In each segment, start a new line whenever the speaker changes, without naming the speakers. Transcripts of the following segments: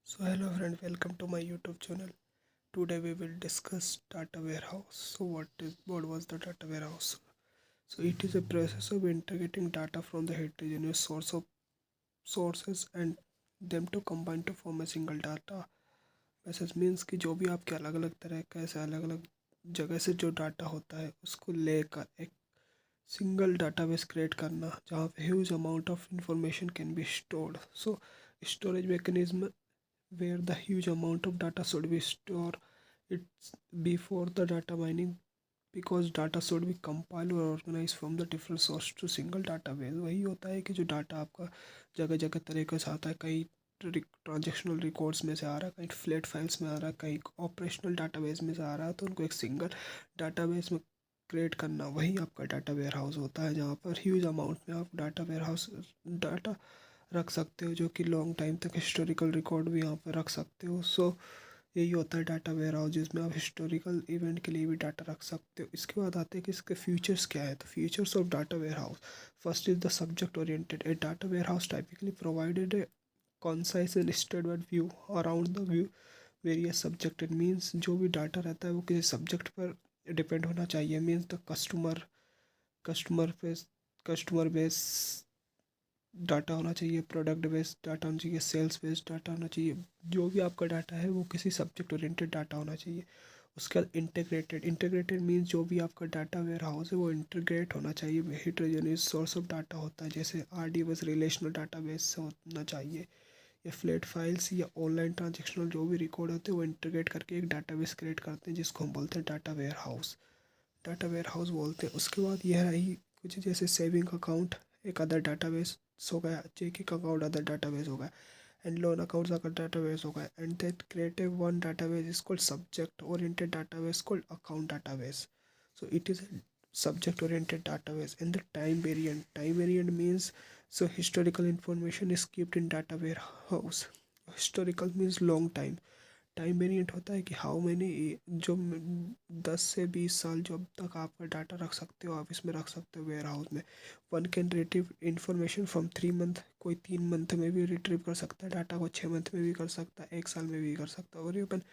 So hello friend, welcome to my YouTube channel. Today we will discuss data warehouse. So what was the data warehouse? So it is a process of integrating data from the heterogeneous sources and them to combine to form a single data. Message means कि जो भी आपके अलग अलग तरह का ऐसे अलग अलग जगह से जो डाटा होता है उसको लेकर एक सिंगल डाटाबेस क्रिएट करना जहाँ पे huge amount of information can be stored. So storage mechanism where the huge amount of data should be stored. It's before the data mining because data should be compiled or organized from the different source to single database. वही होता है कि जो data आपका जगह जगह तरीके से आता है, कहीं ट्रांजेक्शनल रिकॉर्ड्स में से आ रहा है, कहीं फ्लैट फाइल्स में आ रहा है, कहीं ऑपरेशनल डाटाबेस में से आ रहा है, तो उनको एक सिंगल डाटाबेस में क्रिएट करना वही आपका डाटा वेयर हाउस होता है, जहाँ पर ह्यूज अमाउंट में आप डाटा रख सकते हो, जो कि लॉन्ग टाइम तक हिस्टोरिकल रिकॉर्ड भी यहाँ पर रख सकते हो. सो यही होता है डाटा वेयर हाउस, जिसमें आप हिस्टोरिकल इवेंट के लिए भी डाटा रख सकते हो. इसके बाद आते हैं कि इसके फीचर्स क्या है. तो features of data warehouse, first is the subject oriented. A data warehouse typically provided a concise and straightforward view around the view various subject. It means जो भी डाटा रहता है वो किसी सब्जेक्ट पर डिपेंड होना चाहिए. Means the customer base customer base data होना चाहिए, प्रोडक्ट बेस्ड डाटा होना चाहिए, सेल्स बेस्ड डाटा होना चाहिए. जो भी आपका डाटा है वो किसी सब्जेक्ट ओरिएंटेड डाटा होना चाहिए. उसके बाद इंटीग्रेटेड मीन्स जो भी आपका डाटा वेयर हाउस है वो इंटीग्रेट होना चाहिए. हेटेरोजेनियस सोर्स ऑफ डाटा होता है, जैसे RDBS रिलेशनल डाटाबेस से होना चाहिए, या फ्लैट फाइल्स या ऑनलाइन ट्रांजेक्शनल जो भी रिकॉर्ड होते हैं वो इंटीग्रेट करके एक डाटाबेस क्रिएट करते हैं, जिसको हम बोलते हैं डाटा वेयर हाउस बोलते हैं. उसके बाद यह रही कुछ जैसे सेविंग अकाउंट एक अदर डाटाबेस हो गया, चेकिंग अकाउंट अदर डाटाबेस हो गया, and loan accounts other database हो गया, and that creative one database is called subject oriented database called account database. So it is subject oriented database. And the time variant means so historical information is kept in data warehouse. Historical means long time variant होता है कि how many जो 10 से 20 साल जो अब तक आपका डाटा रख सकते हो, आप इसमें रख सकते हो वेयर हाउस में. One can retrieve information from 3 month. कोई 3 मंथ में भी रिट्रीव कर सकता है डाटा को, 6 मंथ में भी कर सकता है, 1 साल में भी कर सकता है, और इवन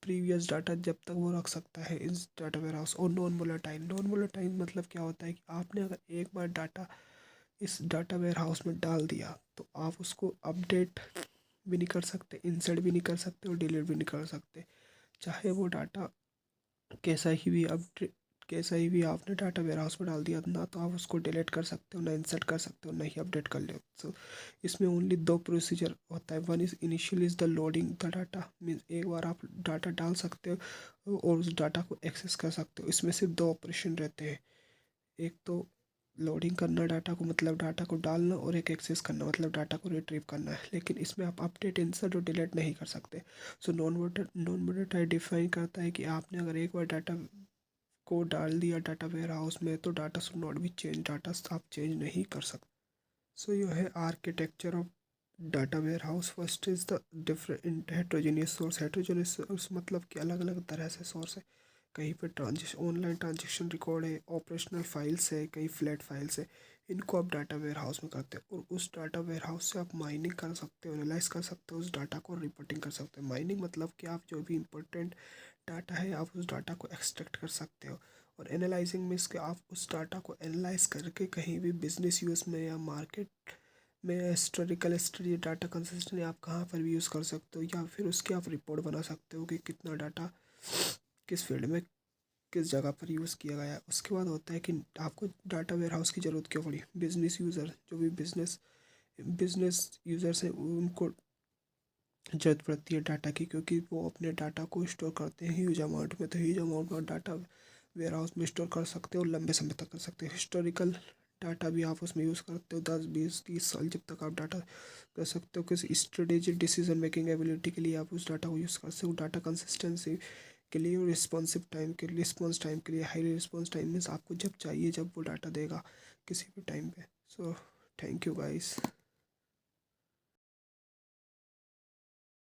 प्रीवियस डाटा जब तक वो रख सकता है इस डाटा वेयर हाउस. और नॉन वोलेटाइल मतलब क्या होता है कि आपने अगर एक बार डाटा इस डाटा वेयर हाउस में डाल दिया तो आप उसको अपडेट भी नहीं कर सकते, इंसर्ट भी नहीं कर सकते और डिलीट भी नहीं कर सकते. चाहे वो डाटा कैसा ही भी आपने डाटा वेयर हाउस में डाल दिया, ना तो आप उसको डिलीट कर सकते हो, ना इंसर्ट कर सकते हो, ना ही अपडेट कर ले. सो इसमें ओनली 2 प्रोसीजर होता है. One is initial is the loading the data. Means एक बार आप डाटा डाल सकते हो और उस डाटा को एक्सेस कर सकते हो. इसमें सिर्फ 2 ऑपरेशन रहते हैं. एक तो लोडिंग करना डाटा को, मतलब डाटा को डालना, और एक एक्सेस करना, मतलब डाटा को रिट्रीव करना है. लेकिन इसमें आप अपडेट इंसर्ट और डिलीट नहीं कर सकते. सो नॉन वोलेटाइल डिफाइन करता है कि आपने अगर एक बार डाटा को डाल दिया डाटा वेयर हाउस में तो data should not be change, data आप चेंज नहीं कर सकते. सो यह है architecture of data warehouse. First is the different heterogeneous source. Heterogeneous source मतलब कि अलग अलग तरह से सोर्स है. कहीं पे ऑनलाइन ट्रांजेक्शन रिकॉर्ड है, ऑपरेशनल फाइल्स है, कहीं फ्लैट फाइल्स है. इनको आप डाटा वेयर हाउस में करते हो और उस डाटा वेयर हाउस से आप माइनिंग कर सकते हो, एनालाइज कर सकते हो, उस डाटा को रिपोर्टिंग कर सकते हो. माइनिंग मतलब कि आप जो भी इंपॉर्टेंट डाटा है आप उस डाटा को एक्सट्रैक्ट कर सकते हो. और एनालाइजिंग मीन्स कि आप उस डाटा को एनालाइज करके कहीं भी बिजनेस यूज़ में या मार्केट में हिस्टोरिकल स्टडी डाटा कंसिस्टेंट आप कहाँ पर भी यूज़ कर सकते हो, या फिर उसकी आप रिपोर्ट बना सकते हो कि कितना डाटा किस फील्ड में किस जगह पर यूज़ किया गया है. उसके बाद होता है कि आपको डाटा वेयर हाउस की ज़रूरत क्यों पड़ी. बिजनेस यूज़र जो भी बिजनेस यूज़र्स हैं उनको ज़रूरत पड़ती है डाटा की, क्योंकि वो अपने डाटा को स्टोर करते हैं ह्यूज अमाउंट में. तो ह्यूज अमाउंट में डाटा वेयर हाउस में स्टोर कर सकते हो और लंबे समय तक कर सकते हो. हिस्टोरिकल डाटा भी आप उसमें यूज़ करते हो, 10 20 30 साल जब तक आप डाटा कर सकते हो. किसी स्ट्रेटेजिक डिसीजन मेकिंग एबिलिटी के लिए आप उस डाटा को यूज़ कर सकते हो. डाटा कंसिस्टेंसी के लिए और रिस्पॉन्स टाइम के लिए. हाई रिस्पॉन्स टाइम मीन्स आपको जब चाहिए जब वो डाटा देगा किसी भी टाइम पे. So thank you guys.